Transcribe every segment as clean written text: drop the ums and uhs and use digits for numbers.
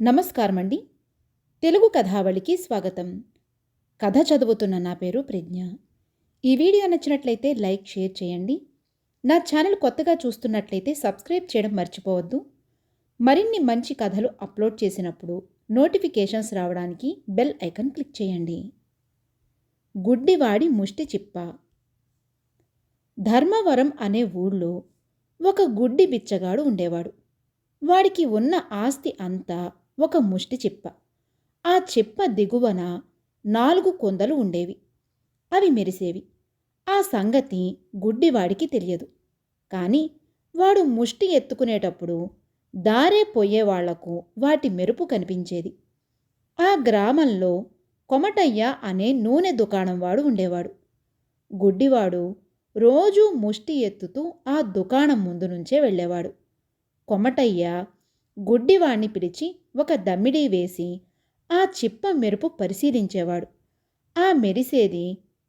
నమస్కారం అండి. తెలుగు కథావళికి స్వాగతం. కథ చదువుతున్న నా పేరు ప్రజ్ఞ. ఈ వీడియో నచ్చినట్లయితే లైక్, షేర్ చేయండి. నా ఛానల్ కొత్తగా చూస్తున్నట్లయితే సబ్స్క్రైబ్ చేయడం మర్చిపోవద్దు. మరిన్ని మంచి కథలు అప్లోడ్ చేసినప్పుడు నోటిఫికేషన్స్ రావడానికి బెల్ ఐకాన్ క్లిక్ చేయండి. గుడ్డివాడి ముష్టి చిప్ప. ధర్మవరం అనే ఊళ్ళో ఒక గుడ్డి బిచ్చగాడు ఉండేవాడు. వాడికి ఉన్న ఆస్తి అంతా ఒక ముష్టి చిప్ప. ఆ చిప్ప దిగువన 4 కొందలు ఉండేవి. అవి మెరిసేవి. ఆ సంగతి గుడ్డివాడికి తెలియదు. కానీ వాడు ముష్టి ఎత్తుకునేటప్పుడు దారే పోయేవాళ్లకు వాటి మెరుపు కనిపించేది. ఆ గ్రామంలో కొమటయ్య అనే నూనె దుకాణం వాడు ఉండేవాడు. గుడ్డివాడు రోజూ ముష్టి ఎత్తుతూ ఆ దుకాణం ముందు నుంచే వెళ్ళేవాడు. కొమటయ్య గుడ్డివాణ్ణి పిలిచి ఒక దమ్మిడీ వేసి ఆ చిప్ప మెరుపు పరిశీలించేవాడు. ఆ మెరిసేది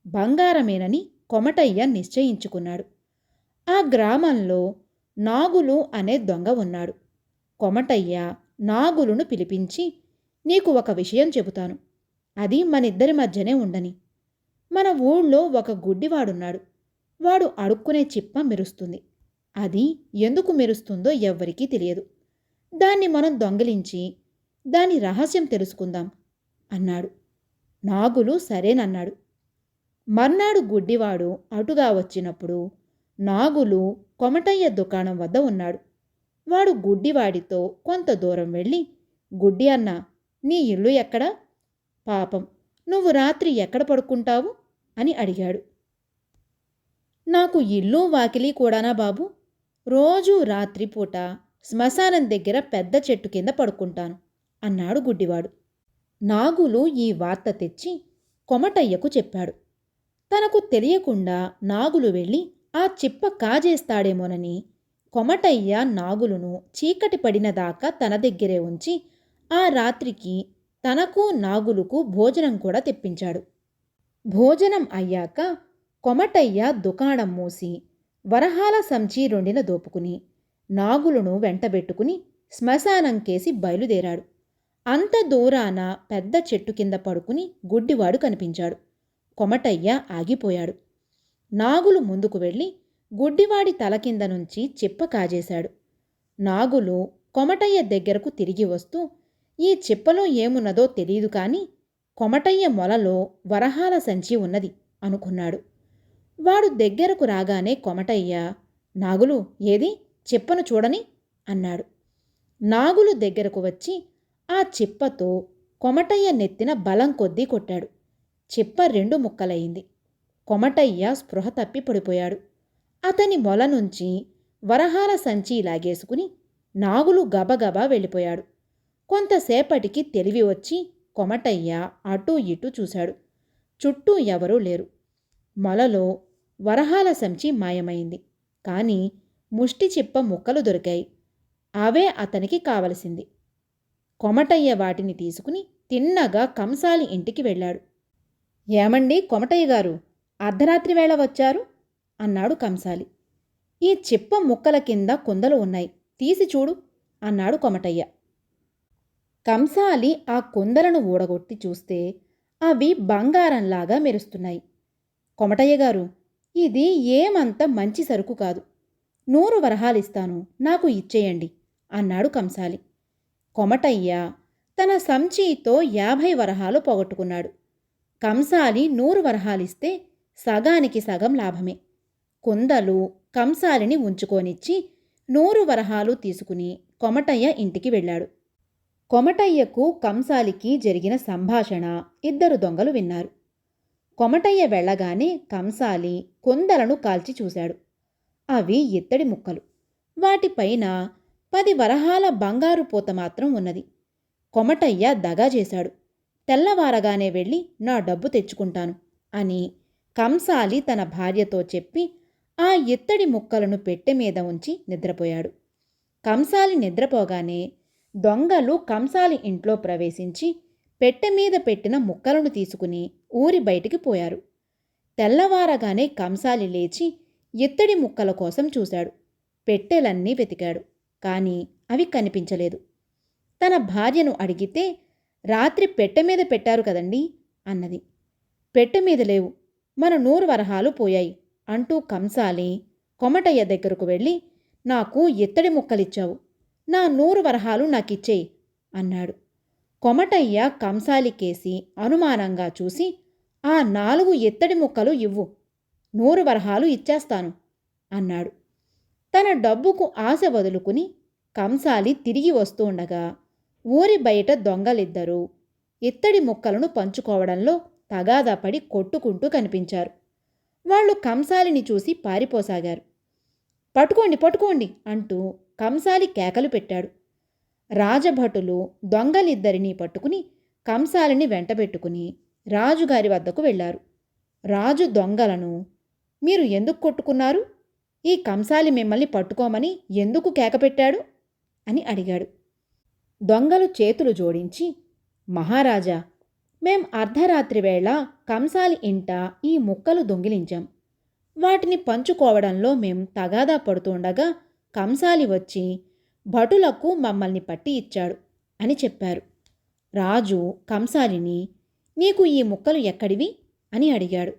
బంగారమేనని కొమటయ్య నిశ్చయించుకున్నాడు. ఆ గ్రామంలో నాగులు అనే దొంగ ఉన్నాడు. కొమటయ్య నాగులును పిలిపించి, నీకు ఒక విషయం చెబుతాను. అది మనిద్దరి మధ్యనే ఉండని. మన ఊళ్ళో ఒక గుడ్డివాడున్నాడు. వాడు అడుక్కునే చిప్ప మెరుస్తుంది. అది ఎందుకు మెరుస్తుందో ఎవ్వరికీ తెలియదు. దాన్ని మనం దొంగిలించి దాని రహస్యం తెలుసుకుందాం అన్నాడు. నాగులు సరేనన్నాడు. మర్నాడు గుడ్డివాడు అటుగా వచ్చినప్పుడు నాగులు కొమటయ్య దుకాణం వద్ద ఉన్నాడు. వాడు గుడ్డివాడితో కొంత దూరం వెళ్ళి, గుడ్డి అన్న, నీ ఇల్లు ఎక్కడా? పాపం, నువ్వు రాత్రి ఎక్కడ పడుకుంటావు అని అడిగాడు. నాకు ఇల్లు వాకిలి కూడానా బాబు? రోజూ రాత్రిపూట శ్మశానం దగ్గర పెద్ద చెట్టు కింద పడుకుంటాను అన్నాడు గుడ్డివాడు. నాగులు ఈ వార్త తెచ్చి కొమటయ్యకు చెప్పాడు. తనకు తెలియకుండా నాగులు వెళ్ళి ఆ చిప్ప కాజేస్తాడేమోనని కొమటయ్య నాగులును చీకటి పడినదాకా తన దగ్గరే ఉంచి ఆ రాత్రికి తనకు నాగులుకు భోజనం కూడా తెప్పించాడు. భోజనం అయ్యాక కొమటయ్య దుకాణం మూసి వరహాల సంచి రొండిన దోపుకుని నాగులును వెంటబెట్టుకుని శ్మశానం కేసి బయలుదేరాడు. అంత దూరాన పెద్ద చెట్టు కింద పడుకుని గుడ్డివాడు కనిపించాడు. కొమటయ్య ఆగిపోయాడు. నాగులు ముందుకు వెళ్ళి గుడ్డివాడి తల కింద నుంచి చిప్ప కాజేశాడు. నాగులు కొమటయ్య దగ్గరకు తిరిగి వస్తూ, ఈ చిప్పలో ఏమున్నదో తెలీదు కానీ కొమటయ్య మొలలో వరహాల సంచి ఉన్నది అనుకున్నాడు. వాడు దగ్గరకు రాగానే కొమటయ్య, నాగులు ఏది, చిప్పను చూడని అన్నాడు. నాగులు దగ్గరకు వచ్చి ఆ చిప్పతో కొమటయ్య నెత్తిన బలం కొద్దీ కొట్టాడు. చిప్ప 2 ముక్కలయింది. కొమటయ్య స్పృహ తప్పి పడిపోయాడు. అతని మొల నుంచి వరహాల సంచి లాగేసుకుని నాగులు గబగబా వెళ్ళిపోయాడు. కొంతసేపటికి తెలివి వచ్చి కొమటయ్య అటూ ఇటూ చూశాడు. చుట్టూ ఎవరూ లేరు. మొలలో వరహాల సంచి మాయమైంది. కానీ ముష్టి చిప్ప ముక్కలు దొరికాయి. అవే అతనికి కావలసింది. కొమటయ్య వాటిని తీసుకుని తిన్నగా కంసాలి ఇంటికి వెళ్ళాడు. ఏమండి కొమటయ్య గారు, అర్ధరాత్రి వేళ వచ్చారు అన్నాడు కంసాలి. ఈ చిప్ప ముక్కల కింద కుందలు ఉన్నాయి, తీసి చూడు అన్నాడు కొమటయ్య. కంసాలి ఆ కుందలను ఊడగొట్టి చూస్తే అవి బంగారంలాగా మెరుస్తున్నాయి. కొమటయ్య గారు, ఇది ఏమంత మంచి సరుకు కాదు. 100 వరహాలిస్తాను, నాకు ఇచ్చేయండి అన్నాడు కంసాలి. కొమటయ్య తన సంచితో 50 వరహాలు పోగొట్టుకున్నాడు. కంసాలి 100 వరహాలిస్తే సగానికి సగం లాభమే. కుందలు కంసాలిని ఉంచుకోనిచ్చి 100 వరహాలు తీసుకుని కొమటయ్య ఇంటికి వెళ్ళాడు. కొమటయ్యకు కంసాలికి జరిగిన సంభాషణ 2 దొంగలు విన్నారు. కొమటయ్య వెళ్ళగానే కంసాలి కుందలను కాల్చి చూశాడు. అవి ఇత్తడి ముక్కలు. వాటిపైన 10 వరహాల బంగారు పూత మాత్రం ఉన్నది. కొమటయ్య దగా చేశాడు. తెల్లవారగానే వెళ్ళి నా డబ్బు తెచ్చుకుంటాను అని కంసాలి తన భార్యతో చెప్పి ఆ ఇత్తడి ముక్కలను పెట్టె మీద ఉంచి నిద్రపోయాడు. కంసాలి నిద్రపోగానే దొంగలు కంసాలి ఇంట్లో ప్రవేశించి పెట్టె మీద పెట్టిన ముక్కలను తీసుకుని ఊరి బయటికి పోయారు. తెల్లవారగానే కంసాలి లేచి ఇత్తడి ముక్కల కోసం చూశాడు. పెట్టెలన్నీ వెతికాడు. కానీ అవి కనిపించలేదు. తన భార్యను అడిగితే, రాత్రి పెట్టె మీద పెట్టారు కదండీ అన్నది. పెట్టె మీద లేవు, మన 100 వరహాలు పోయాయి అంటూ కంసాలి కొమటయ్య దగ్గరకు వెళ్ళి, నాకు ఇత్తడి ముక్కలిచ్చావు, నా 100 వరహాలు నాకిచ్చేయి అన్నాడు. కొమటయ్య కంసాలికేసి అనుమానంగా చూసి, ఆ 4 ఇత్తడి ముక్కలు ఇవ్వు, 100 వరహాలు ఇచ్చేస్తాను అన్నాడు. తన డబ్బుకు ఆశ వదులుకుని కంసాలి తిరిగి వస్తూ ఉండగా ఊరి బయట దొంగలిద్దరూ ఇత్తడి ముక్కలను పంచుకోవడంలో తగాదాపడి కొట్టుకుంటూ కనిపించారు. వాళ్ళు కంసాలిని చూసి పారిపోసాగారు. పట్టుకోండి పట్టుకోండి అంటూ కంసాలి కేకలు పెట్టాడు. రాజభటులు దొంగలిద్దరినీ పట్టుకుని కంసాలిని వెంటబెట్టుకుని రాజుగారి వద్దకు వెళ్లారు. రాజు దొంగలను, మీరు ఎందుకు కొట్టుకున్నారు, ఈ కంసాలి మిమ్మల్ని పట్టుకోమని ఎందుకు కేకపెట్టాడు అని అడిగాడు. దొంగలు చేతులు జోడించి, మహారాజా, మేం అర్ధరాత్రి వేళ కంసాలి ఇంట ఈ ముక్కలు దొంగిలించాం. వాటిని పంచుకోవడంలో మేం తగాదా పడుతుండగా కంసాలి వచ్చి భటులకు మమ్మల్ని పట్టి ఇచ్చాడు అని చెప్పారు. రాజు కంసాలిని, నీకు ఈ ముక్కలు ఎక్కడివి అని అడిగాడు.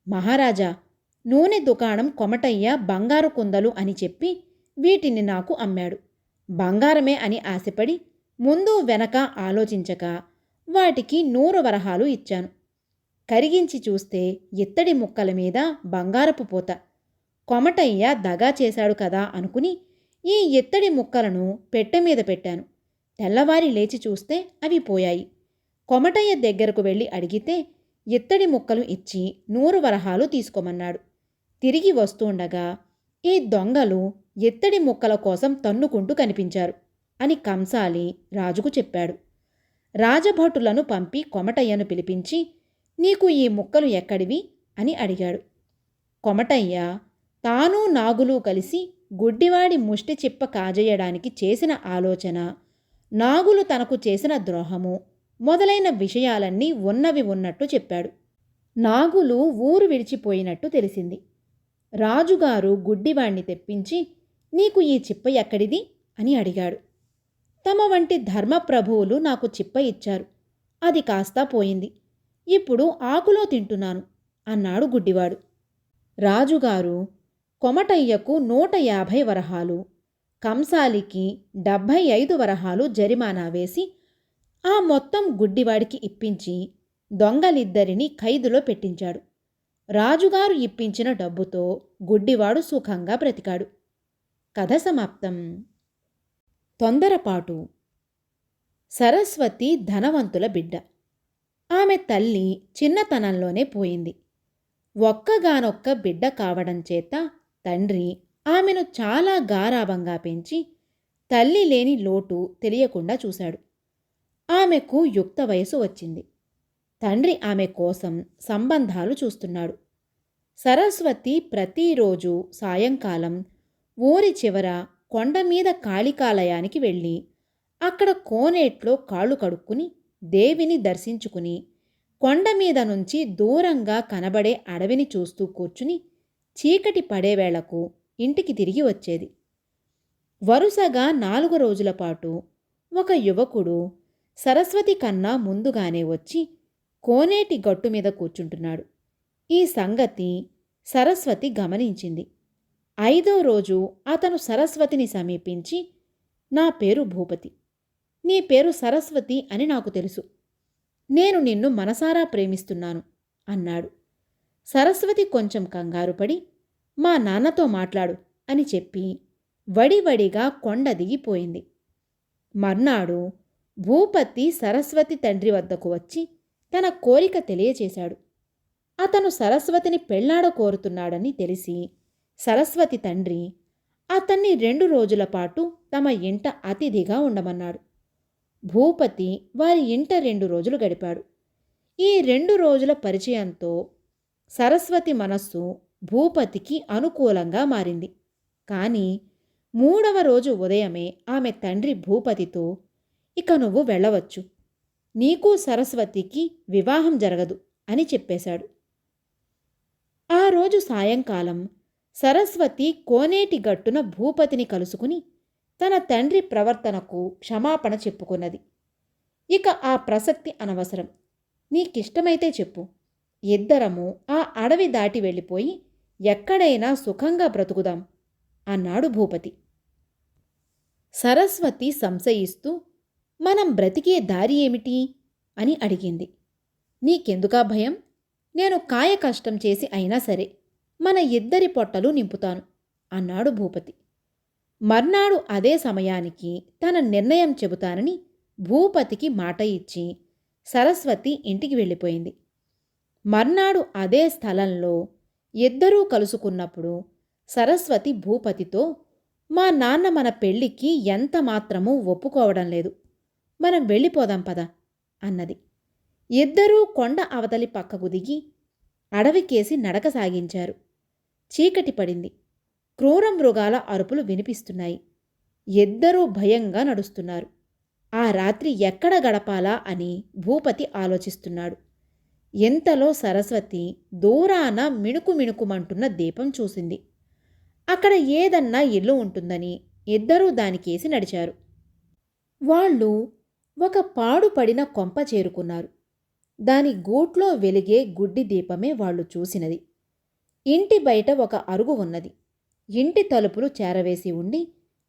మహారాజా, నూనె దుకాణం కొమటయ్య బంగారు కుందలు అని చెప్పి వీటిని నాకు అమ్మాడు. బంగారమే అని ఆశపడి ముందు వెనక ఆలోచించక వాటికి 100 వరహాలు ఇచ్చాను. కరిగించి చూస్తే ఇత్తడి ముక్కల మీద బంగారపు పూత. కొమటయ్య దగా చేశాడు కదా అనుకుని ఈ ఇత్తడి ముక్కలను పెట్టె మీద పెట్టాను. తెల్లవారి లేచి చూస్తే అవి పోయాయి. కొమటయ్య దగ్గరకు వెళ్ళి అడిగితే ఇత్తడి ముక్కలు ఇచ్చి 100 వరహాలు తీసుకోమన్నాడు. తిరిగి వస్తుండగా ఈ దొంగలు ఇత్తడి ముక్కల కోసం తన్నుకుంటూ కనిపించారు అని కంసాలి రాజుకు చెప్పాడు. రాజభటులను పంపి కొమటయ్యను పిలిపించి, నీకు ఈ ముక్కలు ఎక్కడివి అని అడిగాడు. కొమటయ్య తాను నాగులు కలిసి గుడ్డివాడి ముష్టి చిప్ప కాజేయడానికి చేసిన ఆలోచన, నాగులు తనకు చేసిన ద్రోహము మొదలైన విషయాలన్నీ ఉన్నవి ఉన్నట్టు చెప్పాడు. నాగులు ఊరు విడిచిపోయినట్టు తెలిసింది. రాజుగారు గుడ్డివాణ్ణి తెప్పించి, నీకు ఈ చిప్ప ఎక్కడిది అని అడిగాడు. తమ వంటి ధర్మప్రభువులు నాకు చిప్ప ఇచ్చారు, అది కాస్తా పోయింది, ఇప్పుడు ఆకులో తింటున్నాను అన్నాడు గుడ్డివాడు. రాజుగారు కొమటయ్యకు 150 వరహాలు, కంసాలికి 75 వరహాలు జరిమానా వేసి ఆ మొత్తం గుడ్డివాడికి ఇప్పించి దొంగలిద్దరినీ ఖైదులో పెట్టించాడు. రాజుగారు ఇప్పించిన డబ్బుతో గుడ్డివాడు సుఖంగా బ్రతికాడు. కథ సమాప్తం. తొందరపాటు. సరస్వతి ధనవంతుల బిడ్డ. ఆమె తల్లి చిన్నతనంలోనే పోయింది. ఒక్కగానొక్క బిడ్డ కావడం చేత తండ్రి ఆమెను చాలా గారాబంగా పెంచి తల్లి లేని లోటు తెలియకుండా చూశాడు. ఆమెకు యుక్త వయసు వచ్చింది. తండ్రి ఆమె కోసం సంబంధాలు చూస్తున్నాడు. సరస్వతి ప్రతిరోజు సాయంకాలం ఊరి చివర కొండమీద కాళికాలయానికి వెళ్ళి అక్కడ కోనేట్లో కాళ్ళు కడుక్కుని దేవిని దర్శించుకుని కొండమీద నుంచి దూరంగా కనబడే అడవిని చూస్తూ కూర్చుని చీకటి పడేవేళకు ఇంటికి తిరిగి వచ్చేది. వరుసగా 4 రోజుల పాటు ఒక యువకుడు సరస్వతి కన్నా ముందుగానే వచ్చి కోనేటి గట్టు మీద కూర్చుంటున్నాడు. ఈ సంగతి సరస్వతి గమనించింది. 5వ రోజు అతను సరస్వతిని సమీపించి, నా పేరు భూపతి, నీ పేరు సరస్వతి అని నాకు తెలుసు, నేను నిన్ను మనసారా ప్రేమిస్తున్నాను అన్నాడు. సరస్వతి కొంచెం కంగారుపడి, మా నాన్నతో మాట్లాడు అని చెప్పి వడివడిగా కొండ దిగిపోయింది. మర్నాడు భూపతి సరస్వతి తండ్రి వద్దకు వచ్చి తన కోరిక తెలియచేశాడు. అతను సరస్వతిని పెళ్లాడ కోరుతున్నాడని తెలిసి సరస్వతి తండ్రి అతన్ని 2 రోజుల పాటు తమ ఇంట అతిథిగా ఉండమన్నాడు. భూపతి వారి ఇంట 2 రోజులు గడిపాడు. ఈ 2 రోజుల పరిచయంతో సరస్వతి మనస్సు భూపతికి అనుకూలంగా మారింది. కానీ 3వ రోజు ఉదయమే ఆమె తండ్రి భూపతితో, ఇక నువ్వు వెళ్ళవచ్చు, నీకు సరస్వతికి వివాహం జరగదు అని చెప్పేశాడు. ఆ రోజు సాయంకాలం సరస్వతి కోనేటి గట్టున భూపతిని కలుసుకుని, తన తండ్రి ప్రవర్తనకు క్షమాపణ చెప్పుకున్నది. ఇక ఆ ప్రసక్తి అనవసరం. నీకిష్టమైతే చెప్పు. ఇద్దరము ఆ అడవి దాటి వెళ్ళిపోయి ఎక్కడైనా సుఖంగా బ్రతుకుదాం అన్నాడు భూపతి. సరస్వతి సంశయిస్తూ మనం బ్రతికే దారి ఏమిటి అని అడిగింది. నీకెందుకా భయం? నేను కాయ కష్టం చేసి అయినా సరే మన ఇద్దరి పొట్టలు నింపుతాను అన్నాడు భూపతి. మర్నాడు అదే సమయానికి తన నిర్ణయం చెబుతానని భూపతికి మాట ఇచ్చి సరస్వతి ఇంటికి వెళ్ళిపోయింది. మర్నాడు అదే స్థలంలో ఇద్దరూ కలుసుకున్నప్పుడు సరస్వతి భూపతితో, మా నాన్న మన పెళ్ళికి ఎంత మాత్రమూ ఒప్పుకోవడం లేదు, మనం వెళ్ళిపోదాం పద అన్నది. ఇద్దరూ కొండ అవతలి పక్కకు దిగి అడవికేసి నడక సాగించారు. చీకటి పడింది. క్రూర మృగాల అరుపులు వినిపిస్తున్నాయి. ఇద్దరూ భయంగా నడుస్తున్నారు. ఆ రాత్రి ఎక్కడ గడపాలా అని భూపతి ఆలోచిస్తున్నాడు. ఎంతలో సరస్వతి దూరాన మిణుకు మిణుకుమంటున్న దీపం చూసింది. అక్కడ ఏదన్నా ఇల్లు ఉంటుందని ఇద్దరూ దానికేసి నడిచారు. వాళ్ళు ఒక పాడుపడిన కొంప చేరుకున్నారు. దాని గూట్లో వెలిగే గుడ్డి దీపమే వాళ్ళు చూసినది. ఇంటి బయట ఒక అరుగు ఉన్నది. ఇంటి తలుపులు చేరవేసి ఉండి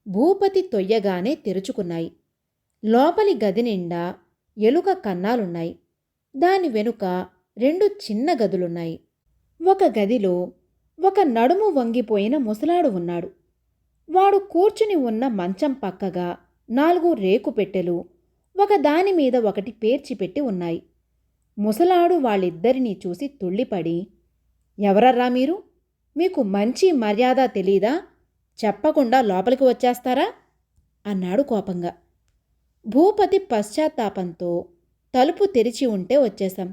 భూపతి తొయ్యగానే తెరుచుకున్నాయి. లోపలి గది నిండా ఎలుక కన్నాలున్నాయి. దాని వెనుక 2 చిన్న గదులున్నాయి. ఒక గదిలో ఒక నడుము వంగిపోయిన ముసలాడు ఉన్నాడు. వాడు కూర్చుని ఉన్న మంచం పక్కగా 4 రేకు పెట్టెలు ఒక దానిమీద ఒకటి పేర్చిపెట్టి ఉన్నాయి. ముసలాడు వాళ్ళిద్దరినీ చూసి తుళ్ళిపడి, ఎవరర్రా మీరు? మీకు మంచి మర్యాద తెలీదా? చెప్పకుండా లోపలికి వచ్చేస్తారా అన్నాడు కోపంగా. భూపతి పశ్చాత్తాపంతో తలుపు తెరిచి ఉంటే వచ్చేశాం.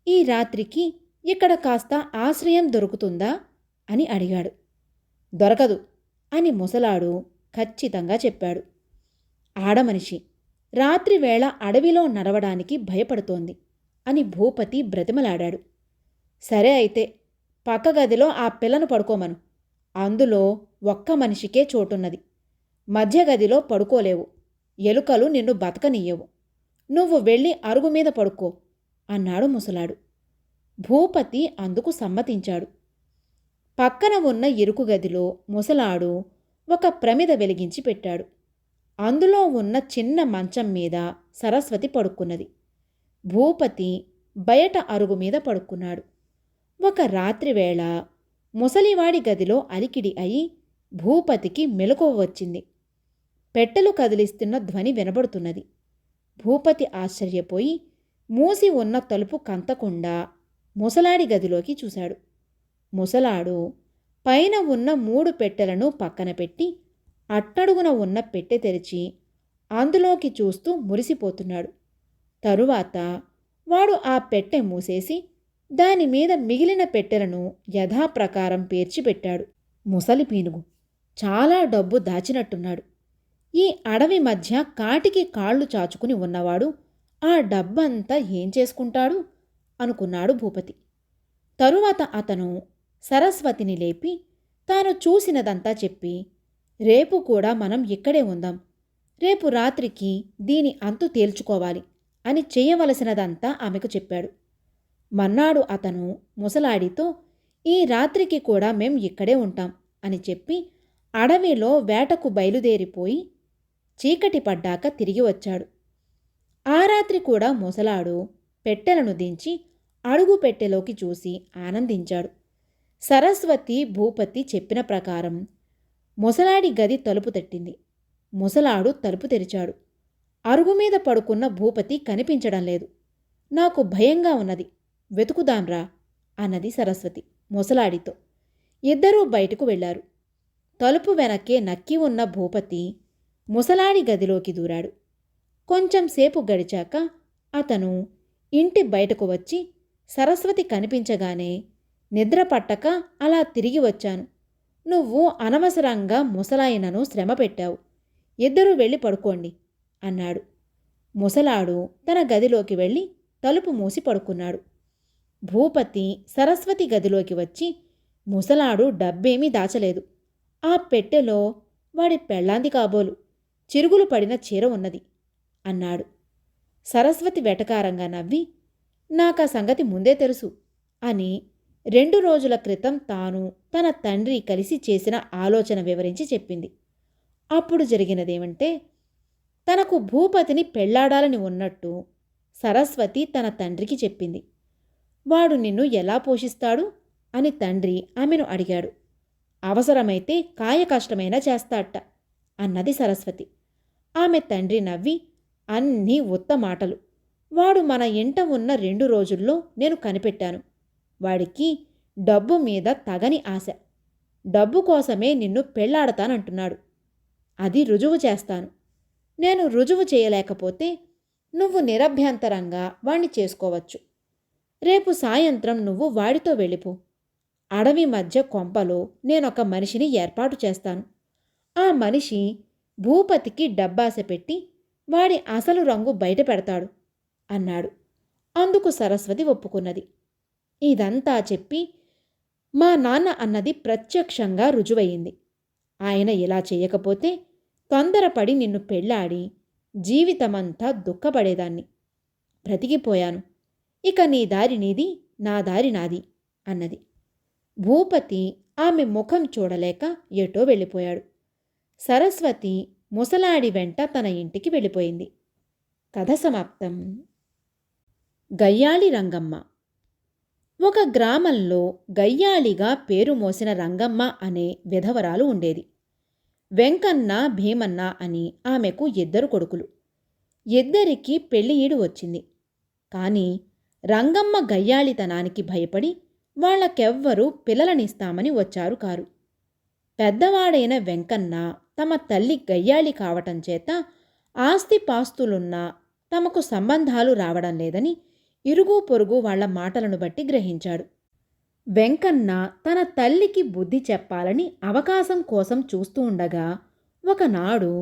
ఈ రాత్రికి ఇక్కడ కాస్త ఆశ్రయం దొరుకుతుందా అని అడిగాడు. దొరకదు అని ముసలాడు ఖచ్చితంగా చెప్పాడు. ఆడమనిషి రాత్రివేళ అడవిలో నడవడానికి భయపడుతోంది అని భూపతి బ్రతిమలాడాడు. సరే అయితే పక్క గదిలో ఆ పిల్లను పడుకోమను. అందులో ఒక్క మనిషికే చోటున్నది. మధ్య గదిలో పడుకోలేవు. ఎలుకలు నిన్ను బతకనియ్యవు. నువ్వు వెళ్ళి అరుగు మీద పడుకో అన్నాడు ముసలాడు. భూపతి అందుకు సమ్మతించాడు. పక్కన ఉన్న ఇరుకు గదిలో ముసలాడు ఒక ప్రమిద వెలిగించి పెట్టాడు. అందులో ఉన్న చిన్న మంచం మీద సరస్వతి పడుకున్నది. భూపతి బయట అరుగు మీద పడుకున్నాడు. ఒక రాత్రివేళ ముసలివాడి గదిలో అలికిడి అయి భూపతికి మెలకువ వచ్చింది. పెట్టెలు కదిలిస్తున్న ధ్వని వినబడుతున్నది. భూపతి ఆశ్చర్యపోయి మూసి ఉన్న తలుపు కంతకుండా ముసలాడి గదిలోకి చూశాడు. ముసలాడు పైన ఉన్న 3 పెట్టెలను పక్కన పెట్టి అట్టడుగున ఉన్న పెట్టె తెరిచి అందులోకి చూస్తూ మురిసిపోతున్నాడు. తరువాత వాడు ఆ పెట్టె మూసేసి దానిమీద మిగిలిన పెట్టెలను యథాప్రకారం పేర్చిపెట్టాడు. ముసలి పీనుగు చాలా డబ్బు దాచినట్టున్నాడు. ఈ అడవి మధ్య కాటికి కాళ్ళు చాచుకుని ఉన్నవాడు ఆ డబ్బంతా ఏం చేసుకుంటాడు అనుకున్నాడు భూపతి. తరువాత అతను సరస్వతిని లేపి తాను చూసినదంతా చెప్పి, రేపు కూడా మనం ఇక్కడే ఉందాం. రేపు రాత్రికి దీని అంతు తేల్చుకోవాలి అని చేయవలసినదంతా ఆమెకు చెప్పాడు. మన్నాడు అతను ముసలాడితో, ఈ రాత్రికి కూడా మేం ఇక్కడే ఉంటాం అని చెప్పి అడవిలో వేటకు బయలుదేరిపోయి చీకటి పడ్డాక తిరిగి వచ్చాడు. ఆ రాత్రి కూడా ముసలాడు పెట్టెలను దించి అడుగు పెట్టెలోకి చూసి ఆనందించాడు. సరస్వతి భూపతి చెప్పిన ప్రకారం ముసలాడి గది తలుపు తట్టింది. ముసలాడు తలుపు తెరిచాడు. అరుగు మీద పడుకున్న భూపతి కనిపించడం లేదు. నాకు భయంగా ఉన్నది, వెతుకుదాంరా అన్నది సరస్వతి ముసలాడితో. ఇద్దరూ బయటకు వెళ్లారు. తలుపు వెనక్కే నక్కి ఉన్న భూపతి ముసలాడి గదిలోకి దూరాడు. కొంచెం సేపు గడిచాక అతను ఇంటి బయటకు వచ్చి సరస్వతి కనిపించగానే, నిద్ర పట్టక అలా తిరిగి వచ్చాను. నువ్వు అనవసరంగా ముసలాయనను శ్రమ పెట్టావు. ఇద్దరూ వెళ్ళి పడుకోండి అన్నాడు. ముసలాడు తన గదిలోకి వెళ్ళి తలుపు మూసి పడుకున్నాడు. భూపతి సరస్వతి గదిలోకి వచ్చి, ముసలాడు డబ్బేమీ దాచలేదు. ఆ పెట్టెలో వాడి పెళ్ళాంది కాబోలు, చిరుగులు పడిన చీర ఉన్నది అన్నాడు. సరస్వతి వెటకారంగా నవ్వి, నాకా సంగతి ముందే తెలుసు అని 2 రోజుల క్రితం తాను తన తండ్రి కలిసి చేసిన ఆలోచన వివరించి చెప్పింది. అప్పుడు జరిగినదేమంటే, తనకు భూపతిని పెళ్లాడాలని ఉన్నట్టు సరస్వతి తన తండ్రికి చెప్పింది. వాడు నిన్ను ఎలా పోషిస్తాడు అని తండ్రి ఆమెను అడిగాడు. అవసరమైతే కాయకష్టమైనా చేస్తాడట అన్నది సరస్వతి. ఆమె తండ్రి నవ్వి, అన్నీ ఉత్త మాటలు. వాడు మన ఇంట ఉన్న 2 రోజుల్లో నేను కనిపెట్టాను. వాడికి డబ్బు మీద తగని ఆశ. డబ్బు కోసమే నిన్ను పెళ్లాడతానంటున్నాడు. అది రుజువు చేస్తాను. నేను రుజువు చేయలేకపోతే నువ్వు నిరభ్యంతరంగా వాణ్ణి చేసుకోవచ్చు. రేపు సాయంత్రం నువ్వు వాడితో వెళ్ళిపో. అడవి మధ్య కొంపలో నేనొక మనిషిని ఏర్పాటు చేస్తాను. ఆ మనిషి భూపతికి డబ్బాస పెట్టి వాడి అసలు రంగు బయట పెడతాడు అన్నాడు. అందుకు సరస్వతి ఒప్పుకున్నది. ఇదంతా చెప్పి మా నాన్న అన్నది ప్రత్యక్షంగా రుజువయింది. ఆయన ఇలా చేయకపోతే తొందరపడి నిన్ను పెళ్లాడి జీవితమంతా దుఃఖపడేదాన్ని. బ్రతికిపోయాను. ఇక నీ దారి నీది, నా దారి నాది అన్నది. భూపతి ఆమె ముఖం చూడలేక ఎటో వెళ్ళిపోయాడు. సరస్వతి ముసలాడి వెంట తన ఇంటికి వెళ్ళిపోయింది. కథ సమాప్తం. గయ్యాళి రంగమ్మ. ఒక గ్రామంలో గయ్యాళిగా పేరు మోసిన రంగమ్మ అనే విధవరాలు ఉండేది. వెంకన్న, భీమన్న అని ఆమెకు 2 కొడుకులు. 2రికి పెళ్లి ఈడు వచ్చింది. కాని రంగమ్మ గయ్యాళితనానికి భయపడి వాళ్లకెవ్వరూ పిల్లలనిస్తామని వచ్చారు కారు. పెద్దవాడైన వెంకన్న తమ తల్లి గయ్యాళి కావటం చేత ఆస్తిపాస్తులున్నా తమకు సంబంధాలు రావడం లేదని ఇరుగు పొరుగు వాళ్ల మాటలను బట్టి గ్రహించాడు. వెంకన్న తన తల్లికి బుద్ధి చెప్పాలని అవకాశం కోసం చూస్తూ ఉండగా ఒకనాడు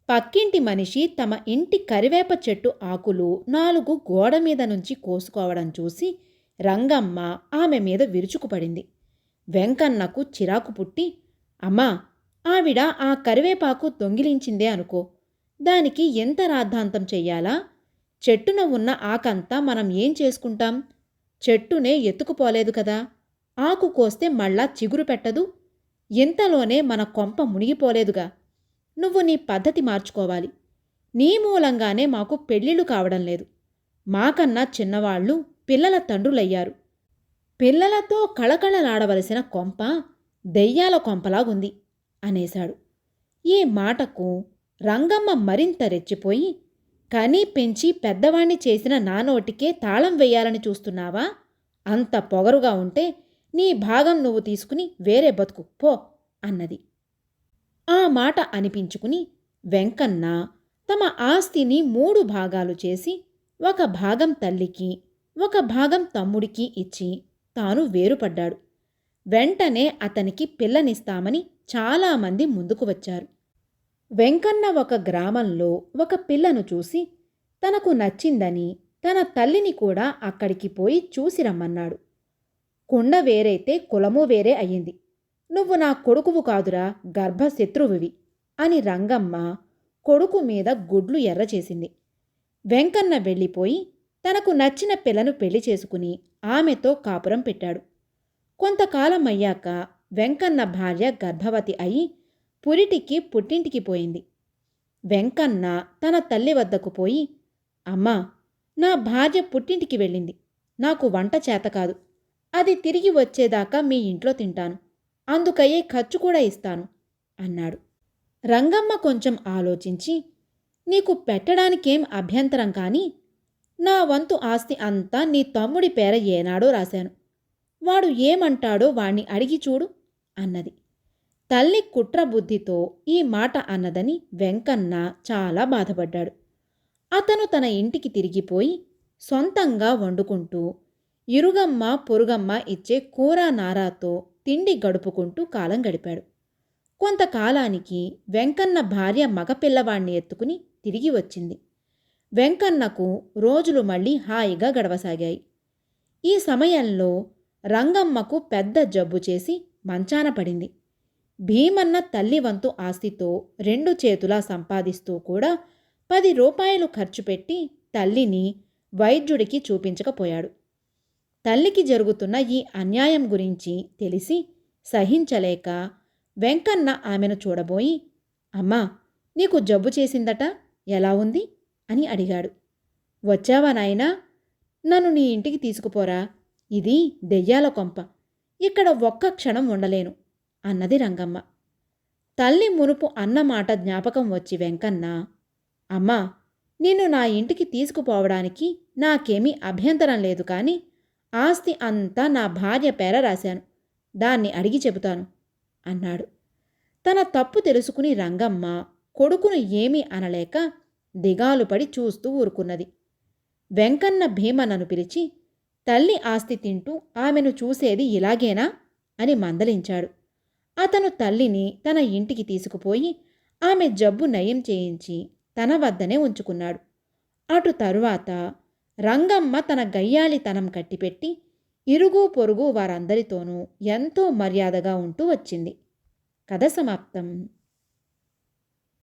పక్కింటి మనిషి తమ ఇంటి కరివేప చెట్టు ఆకులు 4 గోడ మీద నుంచి కోసుకోవడం చూసి రంగమ్మ ఆమె మీద విరుచుకుపడింది. వెంకన్నకు చిరాకు పుట్టి, అమ్మా, ఆవిడ ఆ కరివేపాకు దొంగిలించిందే అనుకో, దానికి ఎంత రాద్ధాంతం చెయ్యాలా? చెట్టున ఉన్న ఆకంతా మనం ఏం చేసుకుంటాం? చెట్టునే ఎత్తుకుపోలేదు కదా, ఆకు కోస్తే మళ్ళా చిగురు పెట్టదు. ఇంతలోనే మన కొంప మునిగిపోలేదుగా. నువ్వు నీ పద్ధతి మార్చుకోవాలి. నీ మూలంగానే మాకు పెళ్ళిళ్ళు కావడం లేదు. మాకన్నా చిన్నవాళ్లు పిల్లల తండ్రులయ్యారు. పిల్లలతో కళకళలాడవలసిన కొంప దెయ్యాల కొంపలాగుంది అనేశాడు. ఈ మాటకు రంగమ్మ మరింత రెచ్చిపోయి, కనీ పెంచి పెద్దవాణ్ణి చేసిన నా నోటికే తాళం వెయ్యాలని చూస్తున్నావా? అంత పొగరుగా ఉంటే నీ భాగం నువ్వు తీసుకుని వేరే బతుకు పో అన్నది. ఆ మాట అనిపించుకుని వెంకన్న తమ ఆస్తిని 3 భాగాలు చేసి 1 భాగం తల్లికి, 1 భాగం తమ్ముడికి ఇచ్చి తాను వేరుపడ్డాడు. వెంటనే అతనికి పిల్లనిస్తామని చాలామంది ముందుకు వచ్చారు. వెంకన్న ఒక గ్రామంలో ఒక పిల్లను చూసి తనకు నచ్చిందని తన తల్లిని కూడా అక్కడికి పోయి చూసి రమ్మన్నాడు. కుండ వేరైతే కులము వేరే అయ్యింది. నువ్వు నా కొడుకువు కాదురా, గర్భశత్రువువి అని రంగమ్మ కొడుకు మీద గుడ్లు ఎర్రచేసింది. వెంకన్న వెళ్ళిపోయి తనకు నచ్చిన పిల్లను పెళ్లి చేసుకుని ఆమెతో కాపురం పెట్టాడు. కొంతకాలం అయ్యాక వెంకన్న భార్య గర్భవతి అయి పురిటికి పుట్టింటికి పోయింది. వెంకన్న తన తల్లి వద్దకు పోయి, అమ్మా, నా భార్య పుట్టింటికి వెళ్ళింది. నాకు వంట చేతకాదు. అది తిరిగి వచ్చేదాకా మీ ఇంట్లో తింటాను. అందుకయ్యే ఖర్చు కూడా ఇస్తాను అన్నాడు. రంగమ్మ కొంచెం ఆలోచించి, నీకు పెట్టడానికేం అభ్యంతరం కానీ నా వంతు ఆస్తి అంతా నీ తమ్ముడి పేర ఏనాడో రాశాను. వాడు ఏమంటాడో వాణ్ణి అడిగి చూడు అన్నది. తల్లి కుట్రబుద్ధితో ఈ మాట అన్నదని వెంకన్న చాలా బాధపడ్డాడు. అతను తన ఇంటికి తిరిగిపోయి సొంతంగా వండుకుంటూ ఇరుగమ్మ పొరుగమ్మ ఇచ్చే కూర నారాతో తిండి గడుపుకుంటూ కాలం గడిపాడు. కొంతకాలానికి వెంకన్న భార్య మగపిల్లవాణ్ణి ఎత్తుకుని తిరిగి వచ్చింది. వెంకన్నకు రోజులు మళ్ళీ హాయిగా గడవసాగాయి. ఈ సమయంలో రంగమ్మకు పెద్ద జబ్బు చేసి మంచాన పడింది. భీమన్న తల్లి వంతు ఆస్తితో 2 చేతులా సంపాదిస్తూ కూడా 10 రూపాయలు ఖర్చు పెట్టి తల్లిని వైద్యుడికి చూపించకపోయాడు. తల్లికి జరుగుతున్న ఈ అన్యాయం గురించి తెలిసి సహించలేక వెంకన్న ఆమెను చూడబోయి, అమ్మా, నీకు జబ్బు చేసిందట, ఎలా ఉంది అని అడిగాడు. వచ్చావా నాయనా, నన్ను నీ ఇంటికి తీసుకుపోరా, ఇది దెయ్యాల కొంప, ఇక్కడ ఒక్క క్షణం ఉండలేను అన్నది రంగమ్మ. తల్లి మునుపు అన్నమాట జ్ఞాపకం వచ్చి వెంకన్న, అమ్మా, నిన్ను నా ఇంటికి తీసుకుపోవడానికి నాకేమీ అభ్యంతరం లేదు, కానీ ఆస్తి అంతా నా భార్య పేర రాశాను, దాన్ని అడిగి చెబుతాను అన్నాడు. తన తప్పు తెలుసుకుని రంగమ్మ కొడుకును ఏమీ అనలేక దిగాలుపడి చూస్తూ ఊరుకున్నది. వెంకన్న భీమన్నను పిలిచి, తల్లి ఆస్తి తింటూ ఆమెను చూసేది ఇలాగేనా అని మందలించాడు. అతను తల్లిని తన ఇంటికి తీసుకుపోయి ఆమె జబ్బు నయం చేయించి తన వద్దనే ఉంచుకున్నాడు. అటు తరువాత రంగమ్మ తన గయ్యాళితనం కట్టిపెట్టి ఇరుగు పొరుగు వారందరితోనూ ఎంతో మర్యాదగా ఉంటూ వచ్చింది. కథ సమాప్తం.